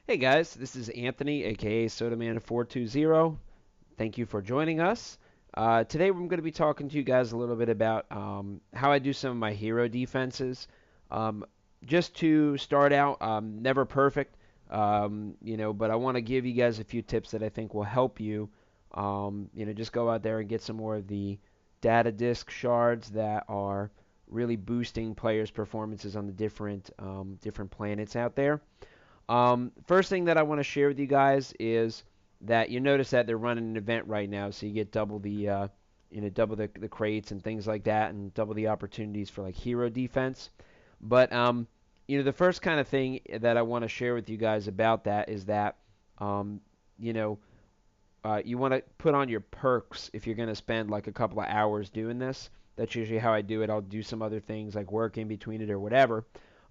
Hey guys, this is Anthony, aka SodaMan420. Thank you for joining us. Today we're going to be talking to you guys a little bit about how I do some of my hero defenses. Um, just to start out, never perfect, but I want to give you guys a few tips that I think will help you. Just go out there and get some more of the data disk shards that are really boosting players' performances on the different planets out there. First thing that I want to share with you guys is that you notice that they're running an event right now, so you get double the crates and things like that, and double the opportunities for like hero defense. But the first kind of thing that I want to share with you guys about that is that um, you know you want to put on your perks if you're going to spend like a couple of hours doing this. That's usually how I do it. I'll do some other things like work in between it or whatever.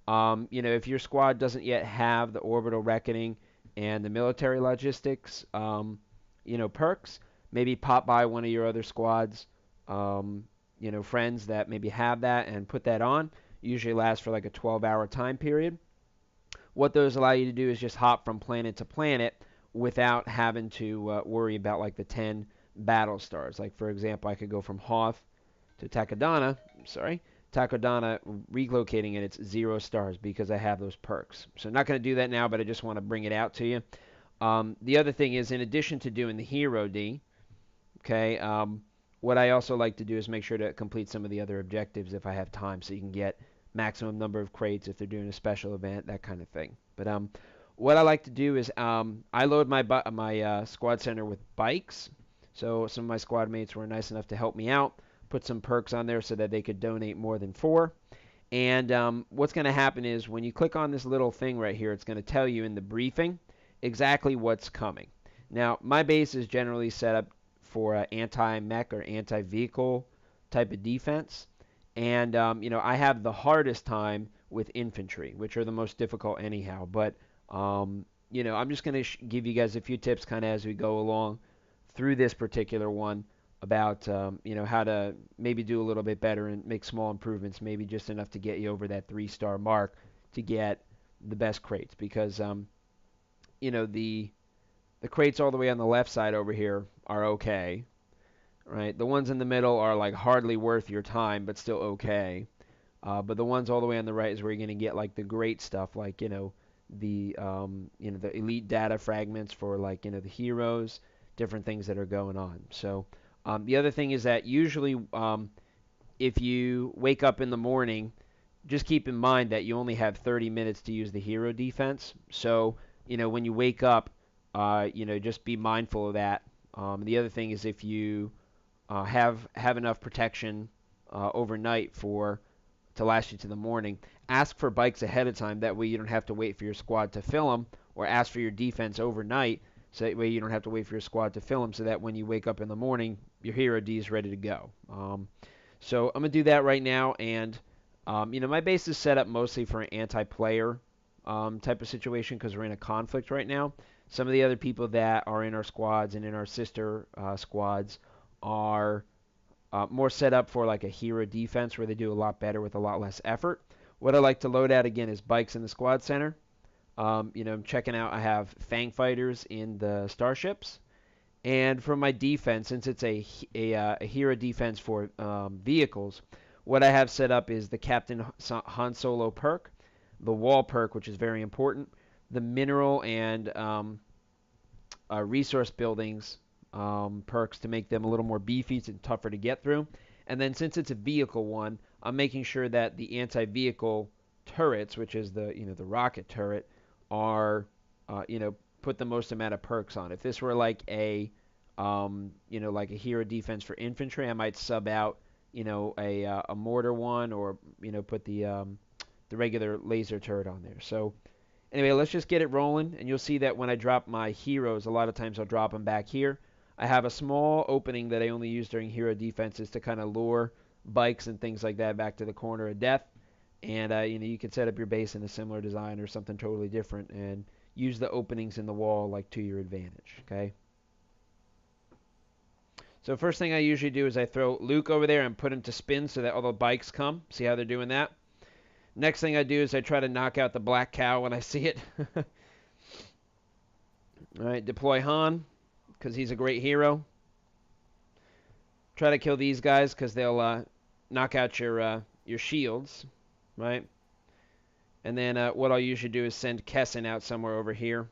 If your squad doesn't yet have the orbital reckoning and the military logistics, perks, maybe pop by one of your other squads, friends that maybe have that and put that on. Usually lasts for like a 12-hour time period. What those allow you to do is just hop from planet to planet without having to worry about like the 10 battle stars. Like for example, I could go from Hoth to Takodana relocating and it's 0 stars because I have those perks. So I'm not going to do that now, but I just want to bring it out to you. The other thing is, in addition to doing the hero D, okay, what I also like to do is make sure to complete some of the other objectives if I have time, so you can get maximum number of crates if they're doing a special event, that kind of thing. But what I like to do is I load my squad center with bikes. So some of my squad mates were nice enough to help me out, put some perks on there so that they could donate more than 4. And what's going to happen is when you click on this little thing right here, it's going to tell you in the briefing exactly what's coming. Now, my base is generally set up for anti-mech or anti-vehicle type of defense. And, I have the hardest time with infantry, which are the most difficult anyhow. But, I'm just going to give you guys a few tips kind of as we go along through this particular one about, how to maybe do a little bit better and make small improvements, maybe just enough to get you over that 3-star mark to get the best crates. Because, the crates all the way on the left side over here are okay, right? The ones in the middle are like hardly worth your time, but still okay. But the ones all the way on the right is where you're going to get like the great stuff, like the elite data fragments for like the heroes, different things that are going on. So the other thing is that usually if you wake up in the morning, just keep in mind that you only have 30 minutes to use the hero defense. So when you wake up, just be mindful of that. The other thing is if you have enough protection overnight to last you to the morning, ask for bikes ahead of time. That way you don't have to wait for your squad to fill them, or ask for your defense overnight. So that way you don't have to wait for your squad to fill them. So that when you wake up in the morning, your hero D is ready to go. So I'm gonna do that right now, and my base is set up mostly for an anti-player type of situation because we're in a conflict right now. Some of the other people that are in our squads and in our sister squads are more set up for like a hero defense where they do a lot better with a lot less effort. What I like to load out again is bikes in the squad center. I'm checking out. I have Fang fighters in the starships, and for my defense, since it's a hero defense for vehicles, what I have set up is the Captain Han Solo perk, the wall perk, which is very important, the mineral and resource buildings perks to make them a little more beefy and tougher to get through. And then since it's a vehicle one, I'm making sure that the anti-vehicle turrets, which is the rocket turret, are put the most amount of perks on. If this were like like a hero defense for infantry, I might sub out a mortar one, or put the regular laser turret on there. So anyway, let's just get it rolling, and you'll see that when I drop my heroes, a lot of times I'll drop them back here. I have a small opening that I only use during hero defenses to kind of lure bikes and things like that back to the corner of death. And you can set up your base in a similar design or something totally different, and use the openings in the wall like to your advantage. Okay. So first thing I usually do is I throw Luke over there and put him to spin so that all the bikes come. See how they're doing that? Next thing I do is I try to knock out the black cow when I see it. All right, deploy Han because he's a great hero. Try to kill these guys because they'll knock out your shields, right? And then what I'll usually do is send Kessin out somewhere over here.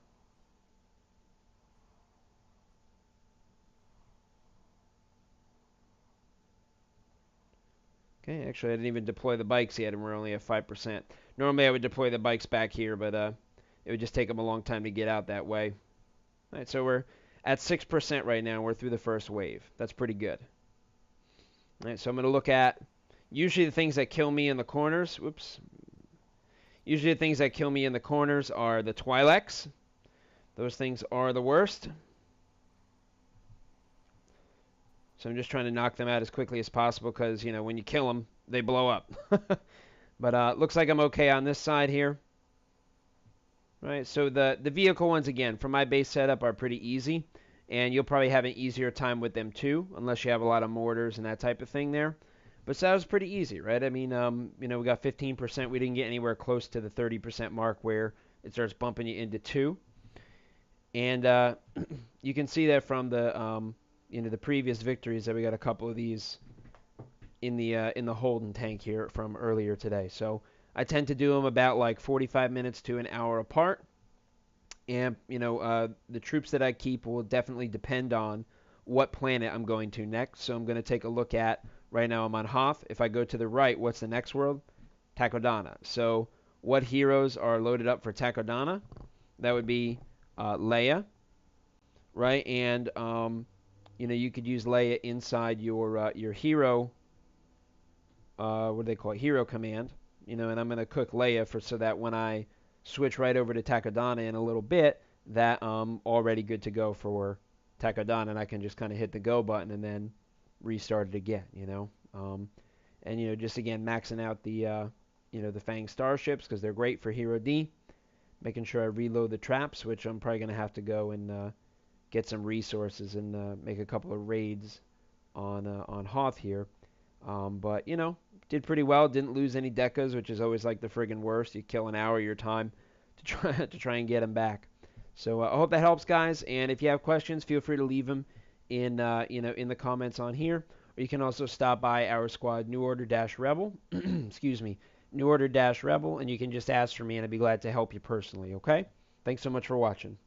Okay, actually I didn't even deploy the bikes yet, and we're only at 5%. Normally I would deploy the bikes back here, but it would just take them a long time to get out that way. All right, so we're at 6% right now. We're through the first wave. That's pretty good. All right, so I'm going to look at usually the things that kill me in the corners. Whoops. Usually the things that kill me in the corners are the Twi'leks. Those things are the worst. So I'm just trying to knock them out as quickly as possible because, you know, when you kill them, they blow up. But looks like I'm okay on this side here. Right, so the vehicle ones, again, from my base setup are pretty easy. And you'll probably have an easier time with them too, unless you have a lot of mortars and that type of thing there. But so that was pretty easy, right? I mean, you know, we got 15%. We didn't get anywhere close to the 30% mark where it starts bumping you into 2. And you can see that from the you know, the previous victories that we got a couple of these in the Holden tank here from earlier today. So I tend to do them about like 45 minutes to an hour apart. And you know, the troops that I keep will definitely depend on what planet I'm going to next. So I'm going to take a look at, right now I'm on Hoth. If I go to the right, what's the next world? Takodana. So what heroes are loaded up for Takodana? That would be Leia, right? And you know, you could use Leia inside your hero. What do they call it? Hero command. You know, and I'm going to cook Leia for so that when I switch right over to Takodana in a little bit, that I'm already good to go for Takodana, and I can just kind of hit the go button and then restart it again. You know, and you know, just again maxing out the you know, the Fang starships because they're great for Hero D. Making sure I reload the traps, which I'm probably going to have to go and get some resources and make a couple of raids on Hoth here. But you know, did pretty well. Didn't lose any decas, which is always like the friggin' worst. You kill an hour of your time to try to try and get them back. So I hope that helps, guys. And if you have questions, feel free to leave them in you know, in the comments on here. Or you can also stop by our squad, New Order Rebel. Excuse me, New Order Rebel, and you can just ask for me, and I'd be glad to help you personally. Okay? Thanks so much for watching.